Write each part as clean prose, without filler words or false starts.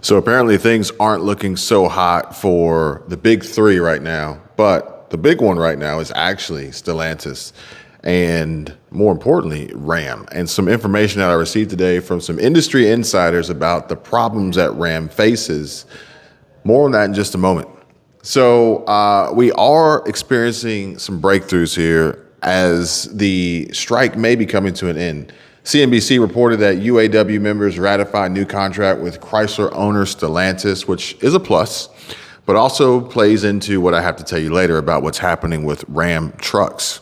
So apparently things aren't looking so hot for the big three right now, but the big one right now is actually Stellantis and more importantly, Ram. And some information that I received today from some industry insiders about the problems that Ram faces. More on that in just a moment. So we are experiencing some breakthroughs here as the strike may be coming to an end. CNBC reported that UAW members ratified new contract with Chrysler owner Stellantis, which is a plus, but also plays into what I have to tell you later about what's happening with Ram trucks.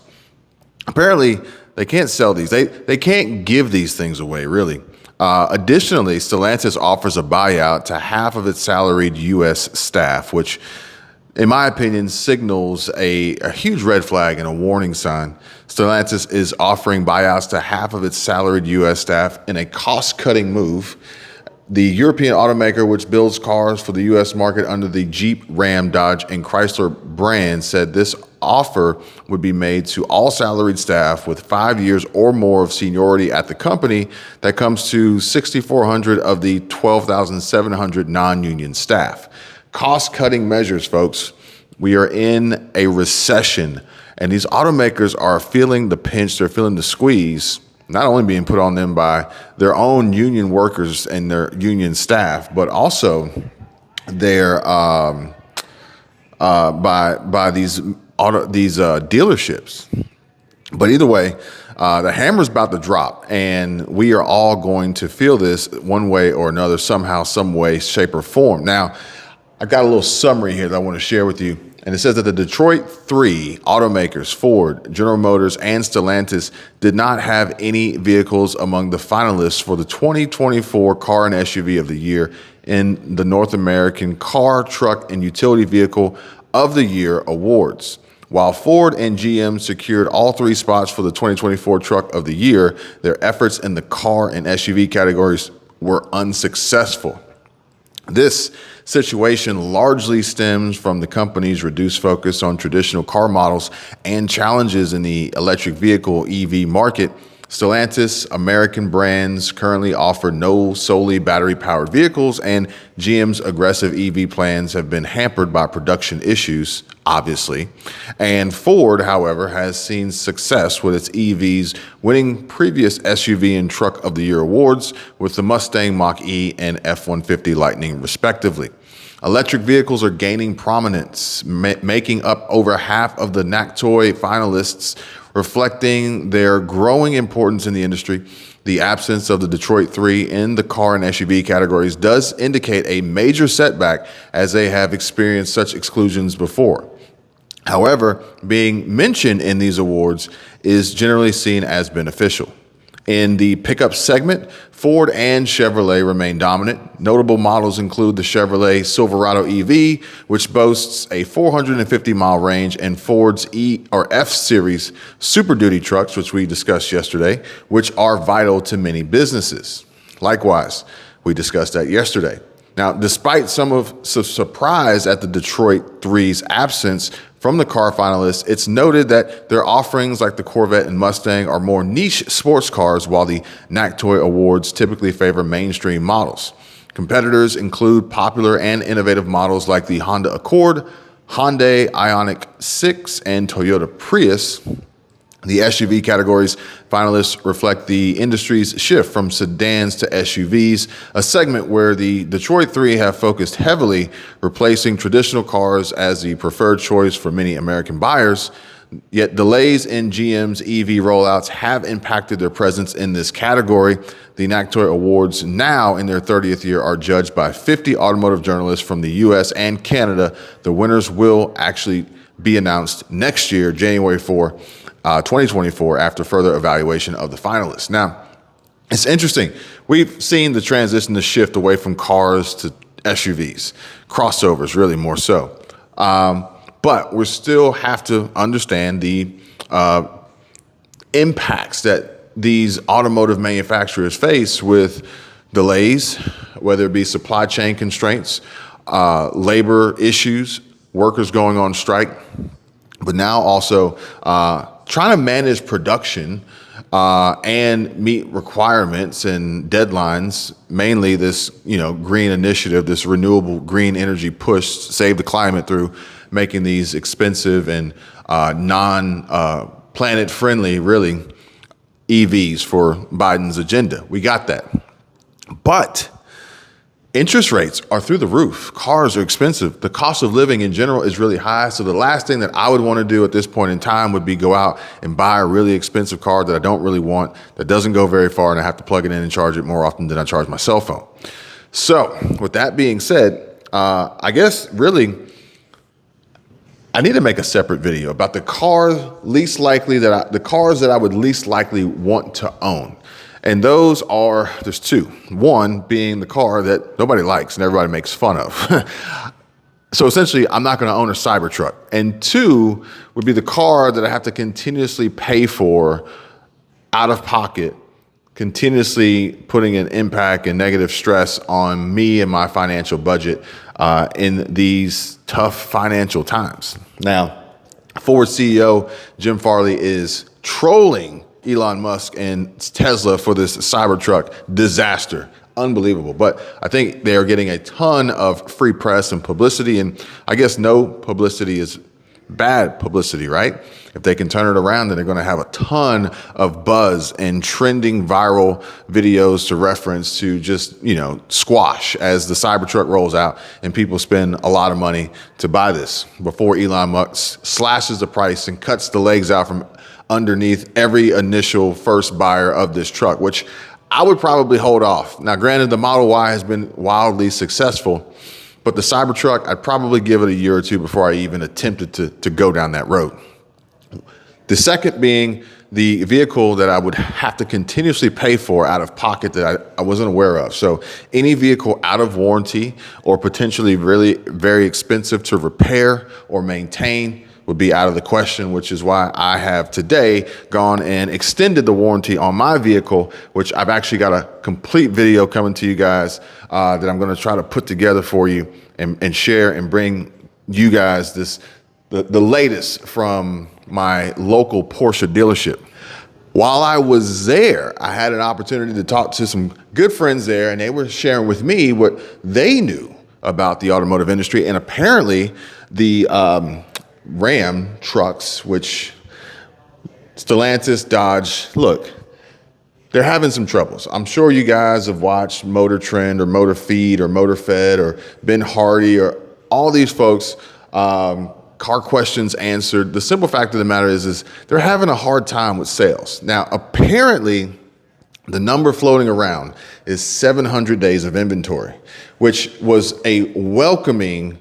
Apparently, they can't sell these. They can't give these things away, really. Additionally, Stellantis offers a buyout to half of its salaried U.S. staff, which in my opinion, signals a huge red flag and a warning sign. Stellantis is offering buyouts to half of its salaried U.S. staff in a cost-cutting move. The European automaker, which builds cars for the U.S. market under the Jeep, Ram, Dodge, and Chrysler brands, said this offer would be made to all salaried staff with 5 years or more of seniority at the company. That comes to 6,400 of the 12,700 non-union staff. Cost-cutting measures, folks. We are in a recession, and these automakers are feeling the pinch. They're feeling the squeeze, not only being put on them by their own union workers and their union staff, but also their by these dealerships. But either way, the hammer's about to drop, and we are all going to feel this one way or another, somehow, some way, shape, or form. Now, I got a little summary here that I want to share with you. And it says that the Detroit 3 automakers, Ford, General Motors, and Stellantis, did not have any vehicles among the finalists for the 2024 Car and SUV of the Year in the North American Car, Truck, and Utility Vehicle of the Year awards. While Ford and GM secured all 3 spots for the 2024 Truck of the Year, their efforts in the car and SUV categories were unsuccessful. This situation largely stems from the company's reduced focus on traditional car models and challenges in the electric vehicle EV market. Stellantis American brands currently offer no solely battery-powered vehicles, and GM's aggressive EV plans have been hampered by production issues, obviously. And Ford, however, has seen success with its EVs, winning previous SUV and Truck of the Year awards with the Mustang Mach-E and F-150 Lightning, respectively. Electric vehicles are gaining prominence, making up over half of the NACTOY finalists, reflecting their growing importance in the industry. The absence of the Detroit 3 in the car and SUV categories does indicate a major setback, as they have experienced such exclusions before. However, being mentioned in these awards is generally seen as beneficial. In the pickup segment, Ford and Chevrolet remain dominant. Notable models include the Chevrolet Silverado EV, which boasts a 450-mile range, and Ford's F-Series Super Duty trucks, which we discussed yesterday, which are vital to many businesses. Likewise, we discussed that yesterday. Now, despite some surprise at the Detroit 3's absence from the car finalists, it's noted that their offerings like the Corvette and Mustang are more niche sports cars, while the NACTOY awards typically favor mainstream models. Competitors include popular and innovative models like the Honda Accord, Hyundai Ioniq 6, and Toyota Prius. The SUV categories finalists reflect the industry's shift from sedans to SUVs, a segment where the Detroit 3 have focused heavily, replacing traditional cars as the preferred choice for many American buyers. Yet delays in GM's EV rollouts have impacted their presence in this category. The NACTOY Awards, now in their 30th year, are judged by 50 automotive journalists from the U.S. and Canada. The winners will actually be announced next year, January 4, 2024, after further evaluation of the finalists. Now, it's interesting. We've seen the transition, the shift away from cars to SUVs, crossovers, really more so. But we still have to understand the impacts that these automotive manufacturers face with delays, whether it be supply chain constraints, labor issues, workers going on strike, but now also trying to manage production and meet requirements and deadlines, mainly this, green initiative, this renewable green energy push, save the climate through making these expensive and non-planet friendly, really, EVs for Biden's agenda. We got that. But interest rates are through the roof. Cars are expensive. The cost of living in general is really high. So the last thing that I would want to do at this point in time would be go out and buy a really expensive car that I don't really want, that doesn't go very far, and I have to plug it in and charge it more often than I charge my cell phone. So with that being said, I guess really I need to make a separate video about the cars that I would least likely want to own. And those are, there's two. One being the car that nobody likes and everybody makes fun of. So essentially, I'm not going to own a Cybertruck. And two would be the car that I have to continuously pay for out of pocket, continuously putting an impact and negative stress on me and my financial budget in these tough financial times. Now, Ford CEO Jim Farley is trolling Elon Musk and Tesla for this Cybertruck disaster. Unbelievable. But I think they are getting a ton of free press and publicity. And I guess no publicity is bad publicity, right? If they can turn it around, then they're going to have a ton of buzz and trending viral videos to reference to just, squash as the Cybertruck rolls out and people spend a lot of money to buy this before Elon Musk slashes the price and cuts the legs out from underneath every initial first buyer of this truck, which I would probably hold off. Now, granted, the Model Y has been wildly successful, but the Cybertruck, I'd probably give it a year or two before I even attempted to go down that road. The second being the vehicle that I would have to continuously pay for out of pocket that I wasn't aware of. So any vehicle out of warranty or potentially really very expensive to repair or maintain would be out of the question, which is why I have today gone and extended the warranty on my vehicle, which I've actually got a complete video coming to you guys that I'm going to try to put together for you and share and bring you guys the latest from my local Porsche dealership. While I was there, I had an opportunity to talk to some good friends there, and they were sharing with me what they knew about the automotive industry. And apparently the Ram trucks, which Stellantis, Dodge, look, they're having some troubles. I'm sure you guys have watched Motor Trend or Motor Feed or Motor Fed or Ben Hardy or all these folks, car questions answered. The simple fact of the matter is they're having a hard time with sales. Now, apparently, the number floating around is 700 days of inventory, which was a welcoming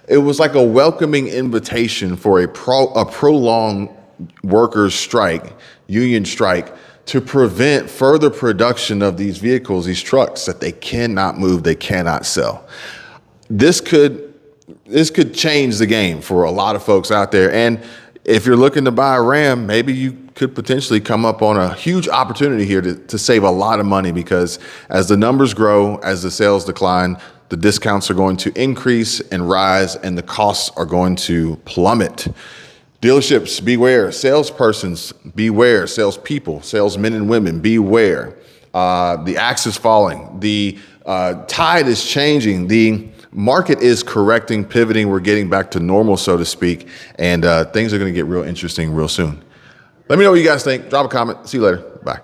it was like a welcoming invitation for a prolonged workers' strike, union strike, to prevent further production of these vehicles, these trucks that they cannot move, they cannot sell. This could change the game for a lot of folks out there. And if you're looking to buy a Ram, maybe you could potentially come up on a huge opportunity here to save a lot of money, because as the numbers grow, as the sales decline, the discounts are going to increase and rise, and the costs are going to plummet. Dealerships, beware. Salespersons, beware. Salespeople, salesmen and women, beware. The axe is falling. The tide is changing. The market is correcting, pivoting. We're getting back to normal, so to speak, and things are going to get real interesting real soon. Let me know what you guys think. Drop a comment. See you later. Bye.